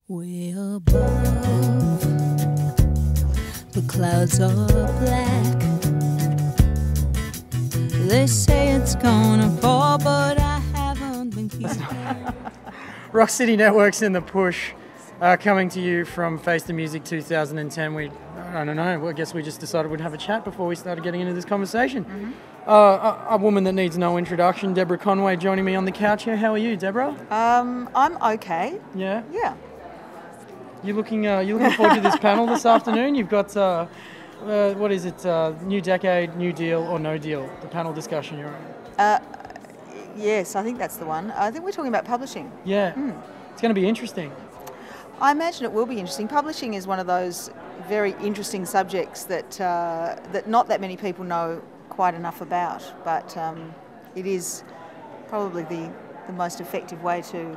Way above, the clouds are black. They say it's gonna pour, but I haven't been keeping. Rock City Network's in the push, coming to you from Face the Music 2010. I don't know, I guess we just decided we'd have a chat before we started getting into this conversation. A woman that needs no introduction, Deborah Conway, joining me on the couch here. How are you, Deborah? I'm okay. Yeah? Yeah. You're looking forward to this panel this afternoon. You've got, what is it, New Decade, New Deal or No Deal, the panel discussion you're on. Yes, I think that's the one. I think we're talking about publishing. Yeah, It's going to be interesting. I imagine it will be interesting. Publishing is one of those very interesting subjects that that not that many people know quite enough about, but it is probably the most effective way to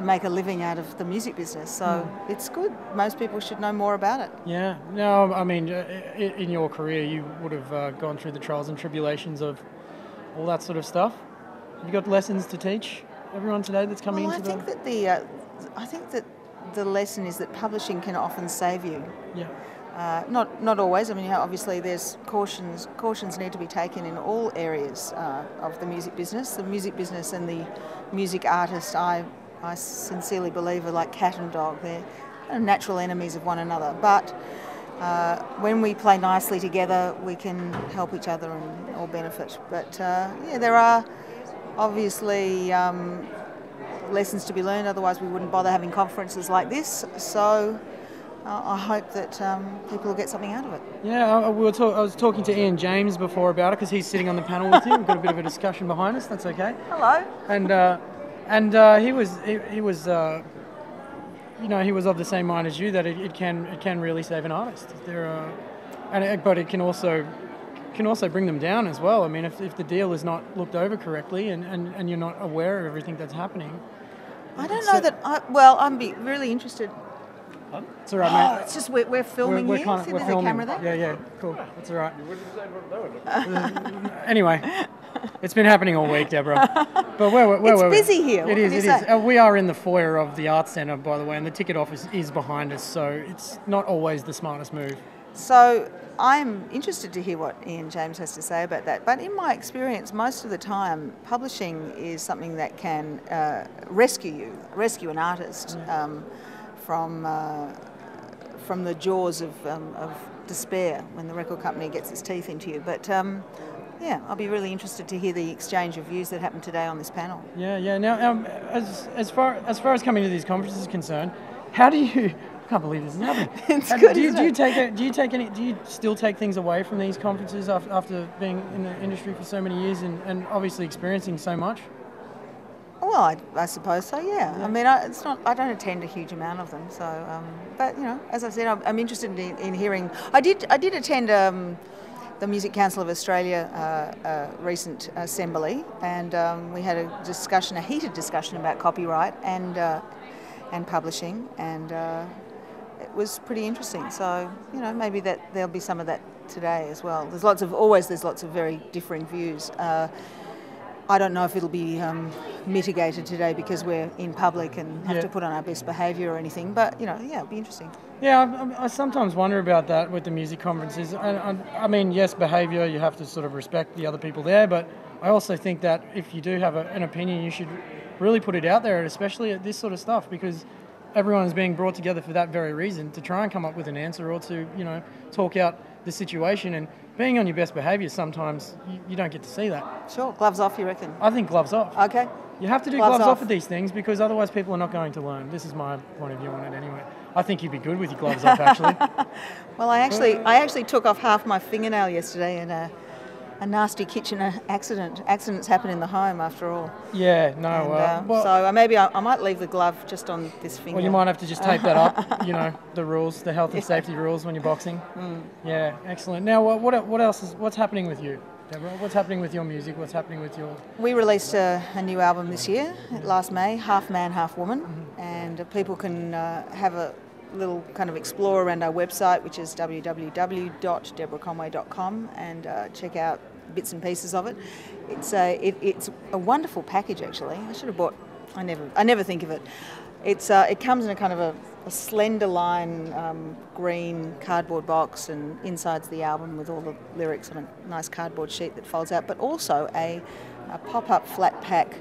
make a living out of the music business. So it's good. Most people should know more about it. Yeah. No, I mean, in your career, you would have gone through the trials and tribulations of all that sort of stuff. Have you got lessons to teach everyone today that's coming into I think that the lesson is that publishing can often save you. Yeah. Not always. I mean, obviously there's cautions need to be taken in all areas of the music business. The music business and the music artist, I sincerely believe, are like cat and dog. They're natural enemies of one another. But when we play nicely together, we can help each other and all benefit. But there are obviously lessons to be learned. Otherwise, we wouldn't bother having conferences like this. So I hope that people will get something out of it. Yeah, I was talking to Ian James before about it because he's sitting on the panel with you. We've got a bit of a discussion behind us. That's okay. Hello. And he was of the same mind as you, that it can really save an artist. But it can also bring them down as well. I mean, if the deal is not looked over correctly and you're not aware of everything that's happening. I don't know that. I'm really interested. It's all right, mate. Oh, it's just we're filming here. See, there's a camera there. Yeah, cool. That's all right. Anyway, it's been happening all week, Deborah. But it's busy here. It is. We are in the foyer of the Arts Centre, by the way, and the ticket office is behind us, so it's not always the smartest move. So I'm interested to hear what Ian James has to say about that. But in my experience, most of the time, publishing is something that can rescue an artist from the jaws of despair when the record company gets its teeth into you. But I'll be really interested to hear the exchange of views that happened today on this panel. Yeah. Now, as far as coming to these conferences is concerned, how do you? I can't believe this is happening. It's good. Do you still take things away from these conferences after being in the industry for so many years and obviously experiencing so much? Well, I suppose so. Yeah. I mean, I don't attend a huge amount of them. So, but as I said, I'm interested in hearing. I did attend the Music Council of Australia recent assembly, and we had a heated discussion about copyright and publishing, and it was pretty interesting. So maybe that there'll be some of that today as well. There's lots of very differing views. I don't know if it'll be mitigated today because we're in public and have to put on our best behaviour or anything, but it'll be interesting. Yeah, I sometimes wonder about that with the music conferences. I mean, yes, behaviour, you have to sort of respect the other people there, but I also think that if you do have an opinion, you should really put it out there, and especially at this sort of stuff, because everyone is being brought together for that very reason, to try and come up with an answer or to talk out the situation. And being on your best behaviour, sometimes you don't get to see that. Sure. Gloves off, you reckon? I think gloves off. Okay. You have to do gloves off with these things, because otherwise people are not going to learn. This is my point of view on it anyway. I think you'd be good with your gloves off, actually. Well, I actually took off half my fingernail yesterday in a nasty kitchen accident. Accidents happen in the home, after all. Yeah, no. So maybe I might leave the glove just on this finger. Well, you might have to just tape that up. The rules, the health and safety rules when you're boxing. Yeah, excellent. Now, what else what's happening with you, Deborah? What's happening with your music? What's happening with your? We released a new album this year, last May, Half Man, Half Woman, and people can have a little kind of explore around our website, which is www.deborahconway.com, and check out bits and pieces of it. It's a wonderful package, actually. I should have bought. I never think of it. It comes in a kind of a slender line green cardboard box, and inside's the album with all the lyrics on a nice cardboard sheet that folds out, but also a pop-up flat pack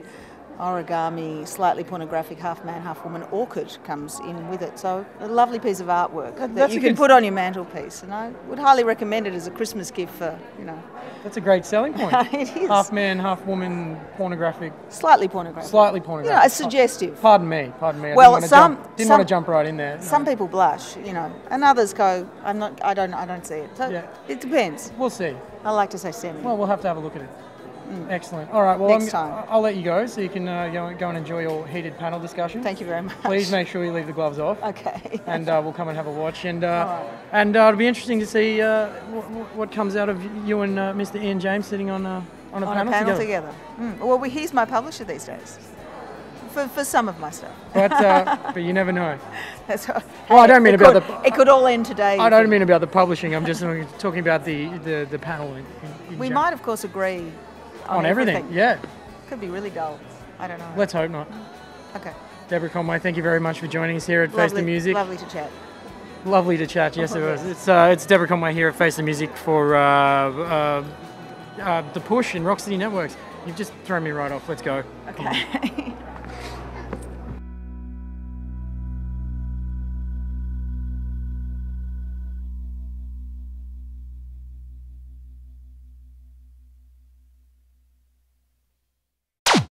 origami, slightly pornographic, half man, half woman orchid comes in with it. So a lovely piece of artwork that you can put on your mantelpiece, and I would highly recommend it as a Christmas gift for, That's a great selling point. It is. Half man, half woman, pornographic. Slightly pornographic. Slightly pornographic. It's suggestive. Pardon me. I Well, didn't want to jump right in there. Some people blush, and others go, I don't see it. So it depends. We'll see. I like to say semi. Well, we'll have to have a look at it. Excellent. All right. Well, Next time. I'll let you go so you can go and enjoy your heated panel discussion. Thank you very much. Please make sure you leave the gloves off. Okay. And we'll come and have a watch. And it'll be interesting to see what comes out of you and Mr. Ian James sitting on a panel together. Well, he's my publisher these days. For some of my stuff. But you never know. That's right. Well, I don't mean about It could all end today. I don't mean about the publishing. I'm just talking about the panel. We might, of course, agree on everything. Yeah. Could be really dull. I don't know. Let's hope not. Okay. Deborah Conway, thank you very much for joining us here at Face the Music. Lovely to chat. Lovely to chat. Yes, it was. It's Deborah Conway here at Face the Music for The Push and Rock City Networks. You've just thrown me right off. Let's go. Okay.